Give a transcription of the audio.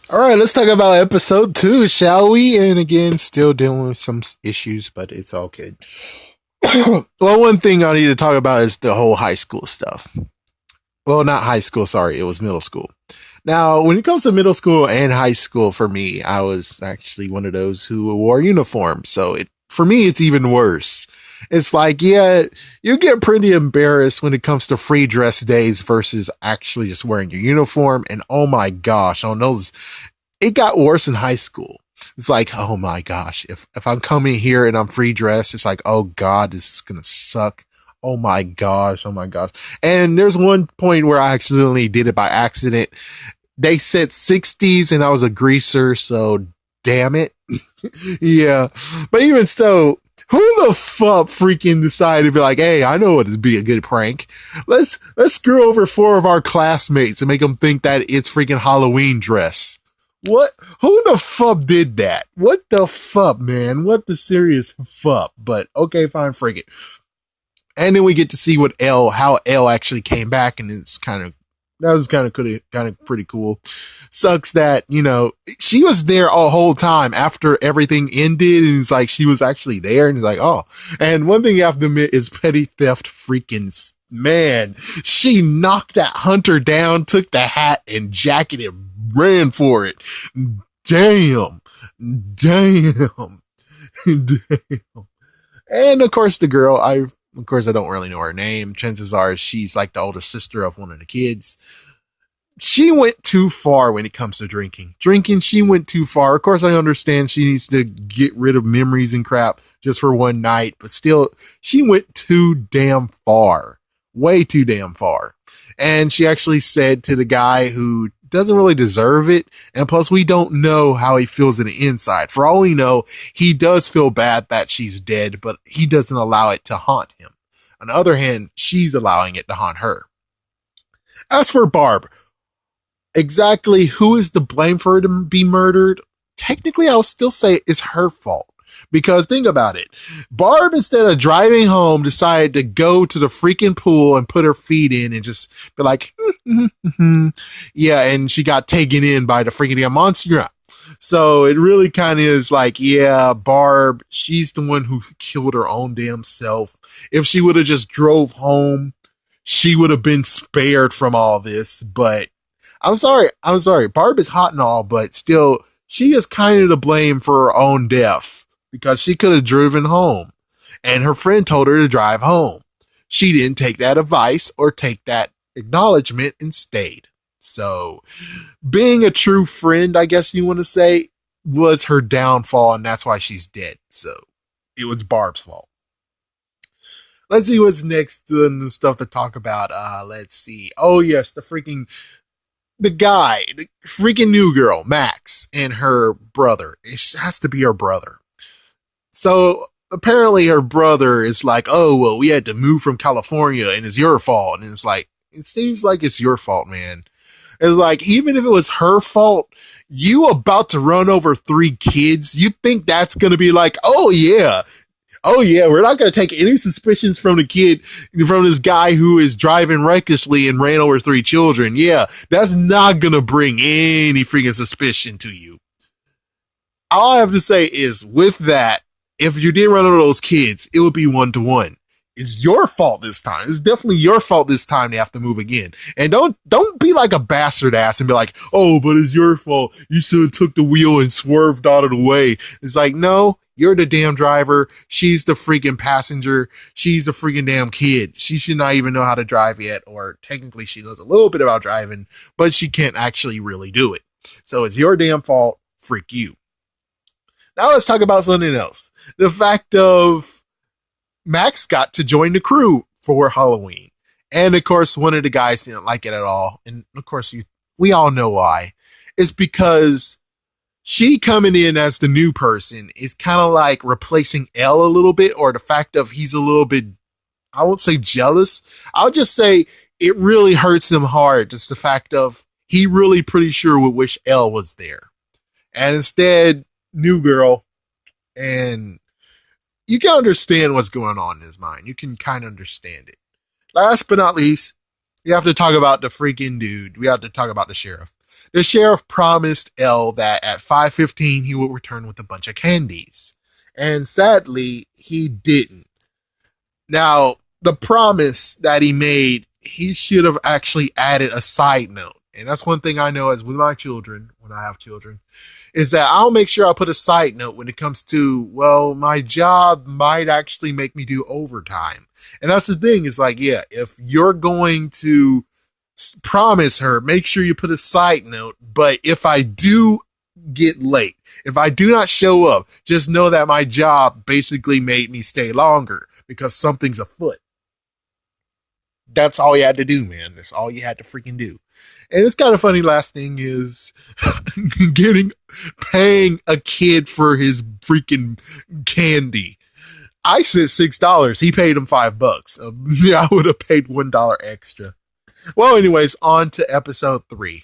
All right, let's talk about episode 2, shall we? And again, still dealing with some issues, but it's all good. Well, one thing I need to talk about is the whole high school stuff. Well, not high school, sorry, it was middle school. Now, when it comes to middle school and high school, for me, I was actually one of those who wore uniforms. So for me, it's even worse. It's like, yeah, you get pretty embarrassed when it comes to free dress days versus actually just wearing your uniform. And oh my gosh, on those, it got worse in high school. It's like, oh my gosh, if I'm coming here and I'm free dressed, it's like, oh God, this is gonna suck. Oh my gosh, oh my gosh. And there's one point where I accidentally did it by accident. They said 60s and I was a greaser, so damn it. Yeah. But even so, who the fuck freaking decided to be like, hey, I know what would be a good prank. Let's screw over 4 of our classmates and make them think that it's freaking Halloween dress. What? Who the fuck did that? What the fuck, man? What the serious fuck? But okay, fine, frig it. And then we get to see how L actually came back, and that was kind of pretty cool. Sucks that, she was there all whole time after everything ended, and it's like she was actually there, and it's like, oh. And one thing you have to admit is petty theft freaking man. She knocked that hunter down, took the hat and jacket and ran for it. Damn. Damn. Damn. And of course the girl, I don't really know her name. Chances are she's like the oldest sister of one of the kids. She went too far when it comes to drinking. She went too far. Of course, I understand she needs to get rid of memories and crap just for one night, but still, she went too damn far. Way too damn far. And she actually said to the guy who doesn't really deserve it, and plus we don't know how he feels in the inside. For all we know, he does feel bad that she's dead, but he doesn't allow it to haunt him. On the other hand, she's allowing it to haunt her. As for Barb, exactly who is to blame for her to be murdered? Technically, I would still say it's her fault. Because think about it. Barb, instead of driving home, decided to go to the freaking pool and put her feet in and just be like, yeah, and she got taken in by the freaking monster. So it really kind of is like, yeah, Barb, she's the one who killed her own damn self. If she would have just drove home, she would have been spared from all this. But I'm sorry. Barb is hot and all, but still, she is kind of to blame for her own death because she could have driven home and her friend told her to drive home. She didn't take that advice or take that acknowledgement and stayed. So being a true friend, I guess you want to say, was her downfall, and that's why she's dead. So it was Barb's fault. Let's see what's next in the stuff to talk about. Let's see. Oh yes, the freaking new girl, Max, and her brother. It has to be her brother. So apparently her brother is like, oh, well, we had to move from California and it's your fault. And it's like, it seems like it's your fault, man. It's like, even if it was her fault, you about to run over 3 kids, you think that's going to be like, oh yeah, we're not going to take any suspicions from from this guy who is driving recklessly and ran over 3 children. Yeah, that's not going to bring any freaking suspicion to you. All I have to say is, with that, if you did run over those kids, it would be 1-to-1. It's your fault this time. It's definitely your fault this time they have to move again. And don't be like a bastard ass and be like, oh, but it's your fault. You should have took the wheel and swerved out of the way. It's like, no, you're the damn driver. She's the freaking passenger. She's the freaking damn kid. She should not even know how to drive yet, or technically she knows a little bit about driving, but she can't actually really do it. So it's your damn fault. Freak you. Now let's talk about something else. The fact of Max got to join the crew for Halloween. And of course, one of the guys didn't like it at all. And of course, we all know why. It's because she coming in as the new person is kind of like replacing L a little bit, or the fact of he's a little bit, I won't say jealous. I'll just say it really hurts him hard. Just the fact of he really pretty sure would wish L was there. And instead, new girl, and you can understand what's going on in his mind. You can kind of understand it. Last but not least, we have to talk about the freaking dude. We have to talk about the sheriff. The sheriff promised L that at 5:15 he would return with a bunch of candies. And sadly, he didn't. Now, the promise that he made, he should have actually added a side note. And that's one thing I know as with my children, when I have children, is that I'll make sure I put a side note when it comes to, well, my job might actually make me do overtime. And that's the thing, is like, yeah, if you're going to promise her, make sure you put a side note. But if I do get late, if I do not show up, just know that my job basically made me stay longer because something's afoot. That's all you had to do, man. That's all you had to freaking do. And it's kind of funny. Last thing is getting paying a kid for his freaking candy. I said $6. He paid him $5. Yeah, I would have paid $1 extra. Well, anyways, on to episode 3.